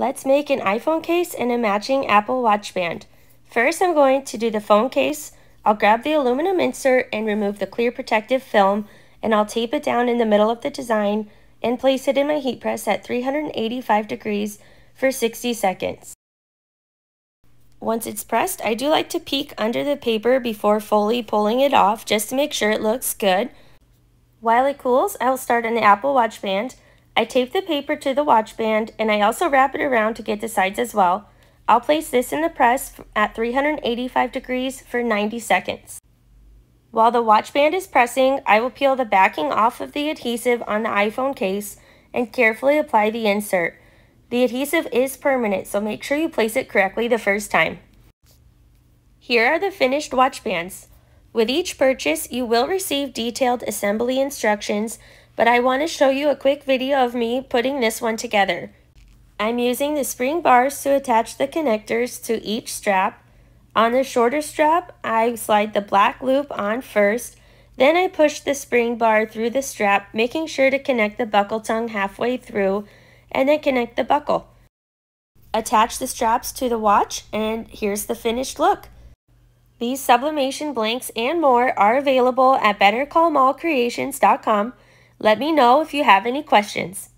Let's make an iPhone case and a matching Apple Watch band. First, I'm going to do the phone case. I'll grab the aluminum insert and remove the clear protective film, and I'll tape it down in the middle of the design and place it in my heat press at 385 degrees for 60 seconds. Once it's pressed, I do like to peek under the paper before fully pulling it off just to make sure it looks good. While it cools, I'll start on the Apple Watch band. I tape the paper to the watch band, and I also wrap it around to get the sides as well. I'll place this in the press at 385 degrees for 90 seconds. While the watch band is pressing, I will peel the backing off of the adhesive on the iPhone case and carefully apply the insert. The adhesive is permanent, so make sure you place it correctly the first time. Here are the finished watch bands. With each purchase, you will receive detailed assembly instructions, but I want to show you a quick video of me putting this one together. I'm using the spring bars to attach the connectors to each strap. On the shorter strap, I slide the black loop on first, then I push the spring bar through the strap, making sure to connect the buckle tongue halfway through, and then connect the buckle. Attach the straps to the watch, and here's the finished look. These sublimation blanks and more are available at bettercallmallcreations.com. Let me know if you have any questions.